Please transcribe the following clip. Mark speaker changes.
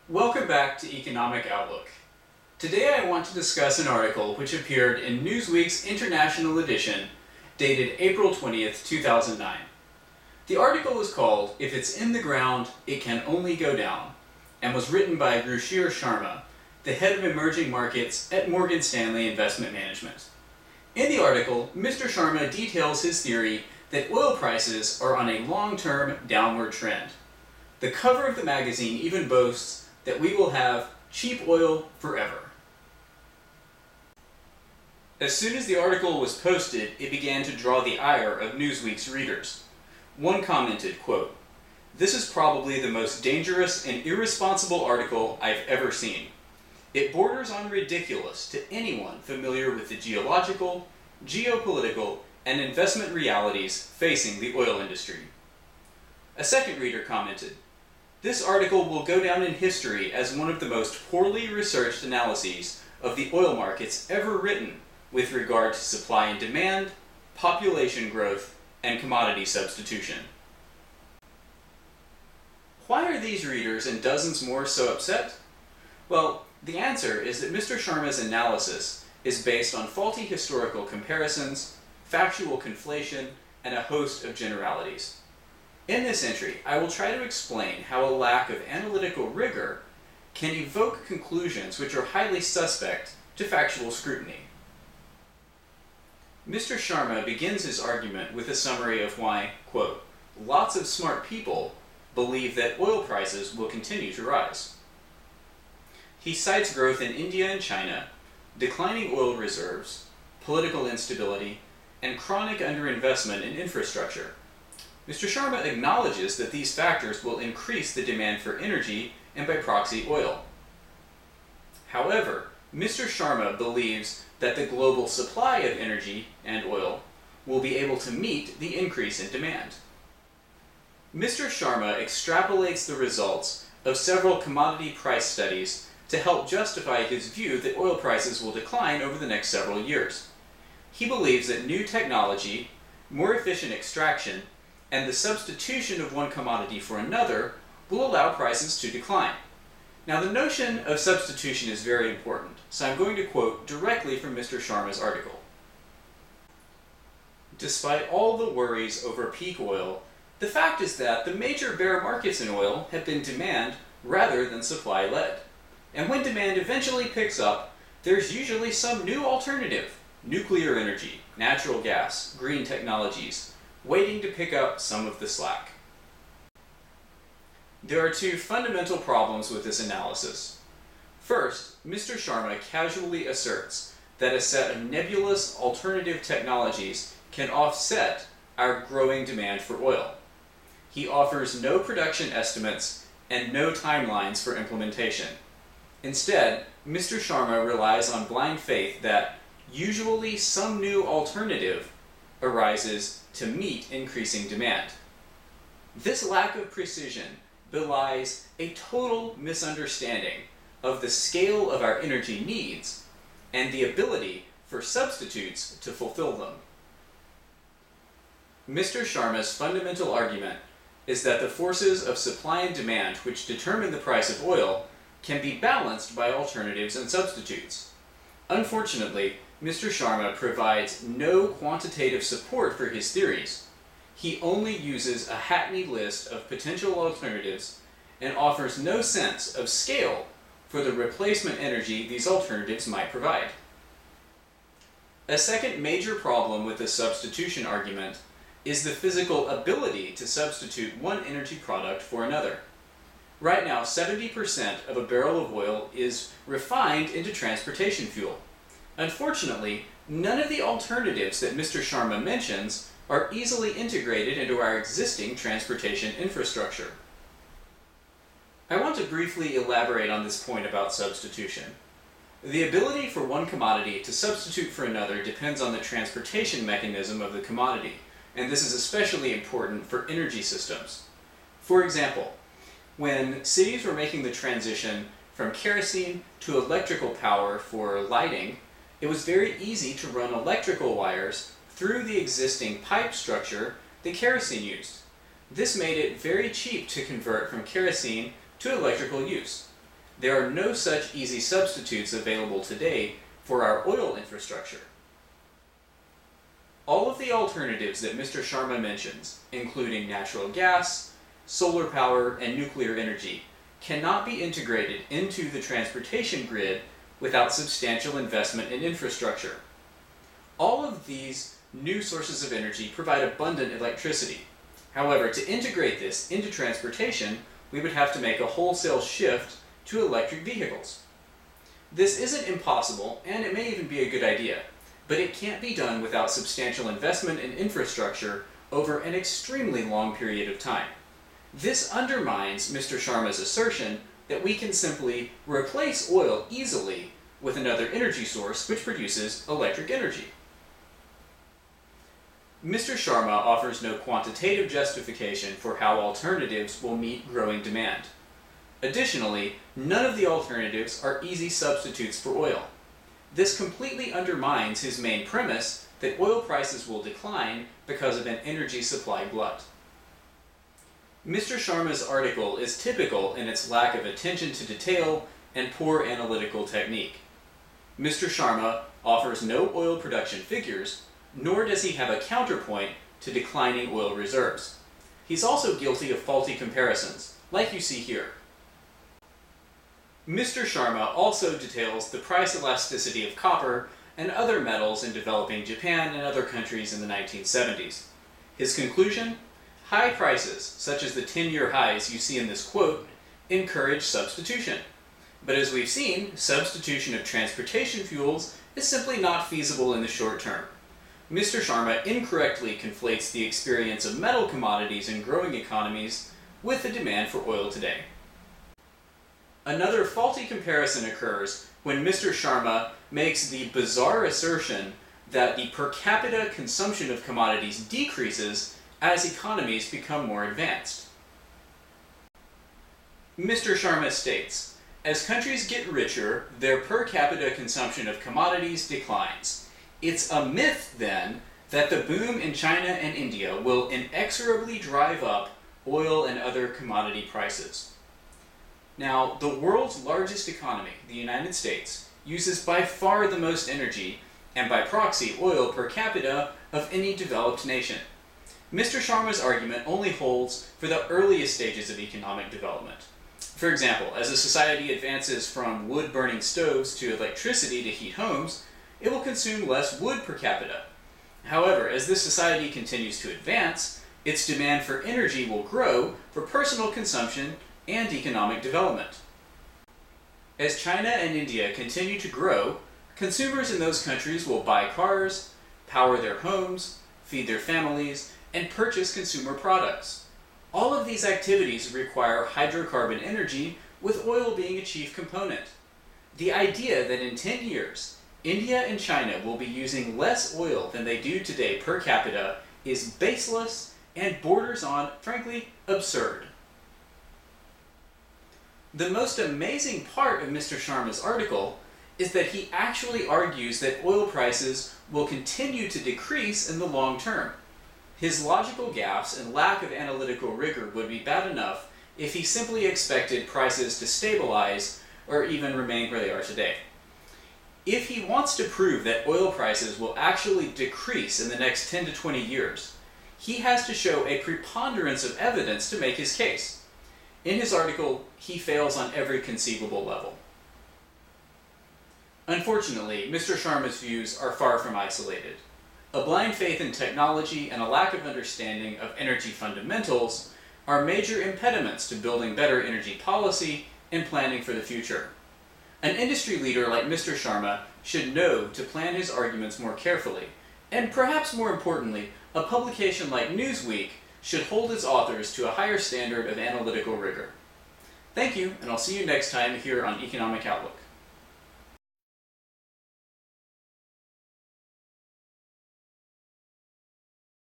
Speaker 1: Welcome back to Economic Outlook. Today I want to discuss an article which appeared in Newsweek's International Edition, dated April 20th, 2009. The article is called "If It's in the Ground, It Can Only Go Down," and was written by Ruchir Sharma, the head of emerging markets at Morgan Stanley Investment Management. In the article, Mr. Sharma details his theory that oil prices are on a long-term downward trend. The cover of the magazine even boasts that we will have cheap oil forever. As soon as the article was posted, it began to draw the ire of Newsweek's readers. One commented, quote, "This is probably the most dangerous and irresponsible article I've ever seen. It borders on ridiculous to anyone familiar with the geological, geopolitical, and investment realities facing the oil industry." A second reader commented, "This article will go down in history as one of the most poorly researched analyses of the oil markets ever written with regard to supply and demand, population growth, and commodity substitution." Why are these readers and dozens more so upset? Well, the answer is that Mr. Sharma's analysis is based on faulty historical comparisons, factual conflation, and a host of generalities. In this entry, I will try to explain how a lack of analytical rigor can evoke conclusions which are highly suspect to factual scrutiny. Mr. Sharma begins his argument with a summary of why, quote, "lots of smart people believe that oil prices will continue to rise." He cites growth in India and China, declining oil reserves, political instability, and chronic underinvestment in infrastructure. Mr. Sharma acknowledges that these factors will increase the demand for energy and by proxy oil. However, Mr. Sharma believes that the global supply of energy and oil will be able to meet the increase in demand. Mr. Sharma extrapolates the results of several commodity price studies to help justify his view that oil prices will decline over the next several years. He believes that new technology, more efficient extraction, and the substitution of one commodity for another will allow prices to decline. Now, the notion of substitution is very important, so I'm going to quote directly from Mr. Sharma's article. "Despite all the worries over peak oil, the fact is that the major bear markets in oil have been demand rather than supply-led. And when demand eventually picks up, there's usually some new alternative, nuclear energy, natural gas, green technologies, waiting to pick up some of the slack." There are two fundamental problems with this analysis. First, Mr. Sharma casually asserts that a set of nebulous alternative technologies can offset our growing demand for oil. He offers no production estimates and no timelines for implementation. Instead, Mr. Sharma relies on blind faith that usually some new alternative arises to meet increasing demand. This lack of precision belies a total misunderstanding of the scale of our energy needs and the ability for substitutes to fulfill them. Mr. Sharma's fundamental argument is that the forces of supply and demand which determine the price of oil can be balanced by alternatives and substitutes. Unfortunately, Mr. Sharma provides no quantitative support for his theories. He only uses a hackneyed list of potential alternatives and offers no sense of scale for the replacement energy these alternatives might provide. A second major problem with the substitution argument is the physical ability to substitute one energy product for another. Right now, 70% of a barrel of oil is refined into transportation fuel. Unfortunately, none of the alternatives that Mr. Sharma mentions are easily integrated into our existing transportation infrastructure. I want to briefly elaborate on this point about substitution. The ability for one commodity to substitute for another depends on the transportation mechanism of the commodity, and this is especially important for energy systems. For example, when cities were making the transition from kerosene to electrical power for lighting, it was very easy to run electrical wires through the existing pipe structure that kerosene used. This made it very cheap to convert from kerosene to electrical use. there are no such easy substitutes available today for our oil infrastructure. All of the alternatives that Mr. Sharma mentions, including natural gas, solar power, and nuclear energy, cannot be integrated into the transportation grid without substantial investment in infrastructure. All of these new sources of energy provide abundant electricity. However, to integrate this into transportation, we would have to make a wholesale shift to electric vehicles. This isn't impossible, and it may even be a good idea, but it can't be done without substantial investment in infrastructure over an extremely long period of time. This undermines Mr. Sharma's assertion that we can simply replace oil easily with another energy source which produces electric energy. Mr. Sharma offers no quantitative justification for how alternatives will meet growing demand. Additionally, none of the alternatives are easy substitutes for oil. This completely undermines his main premise that oil prices will decline because of an energy supply glut. Mr. Sharma's article is typical in its lack of attention to detail and poor analytical technique. Mr. Sharma offers no oil production figures, nor does he have a counterpoint to declining oil reserves. He's also guilty of faulty comparisons, like you see here. Mr. Sharma also details the price elasticity of copper and other metals in developing Japan and other countries in the 1970s. His conclusion? High prices, such as the 10-year highs you see in this quote, encourage substitution. But as we've seen, substitution of transportation fuels is simply not feasible in the short term. Mr. Sharma incorrectly conflates the experience of metal commodities in growing economies with the demand for oil today. Another faulty comparison occurs when Mr. Sharma makes the bizarre assertion that the per capita consumption of commodities decreases as economies become more advanced. Mr. Sharma states, as countries get richer, their per capita consumption of commodities declines. It's a myth, then, that the boom in China and India will inexorably drive up oil and other commodity prices. Now, the world's largest economy, the United States, uses by far the most energy, and by proxy, oil per capita of any developed nation. Mr. Sharma's argument only holds for the earliest stages of economic development. For example, as a society advances from wood-burning stoves to electricity to heat homes, it will consume less wood per capita. However, as this society continues to advance, its demand for energy will grow for personal consumption and economic development. As China and India continue to grow, consumers in those countries will buy cars, power their homes, feed their families, and purchase consumer products. All of these activities require hydrocarbon energy, with oil being a chief component. The idea that in 10 years, India and China will be using less oil than they do today per capita is baseless and borders on, frankly, absurd. The most amazing part of Mr. Sharma's article is that he actually argues that oil prices will continue to decrease in the long term. His logical gaps and lack of analytical rigor would be bad enough if he simply expected prices to stabilize or even remain where they are today. If he wants to prove that oil prices will actually decrease in the next 10 to 20 years, he has to show a preponderance of evidence to make his case. In his article, he fails on every conceivable level. Unfortunately, Mr. Sharma's views are far from isolated. A blind faith in technology and a lack of understanding of energy fundamentals are major impediments to building better energy policy and planning for the future. An industry leader like Mr. Sharma should know to plan his arguments more carefully, and perhaps more importantly, a publication like Newsweek should hold its authors to a higher standard of analytical rigor. Thank you, and I'll see you next time here on Economic Outlook.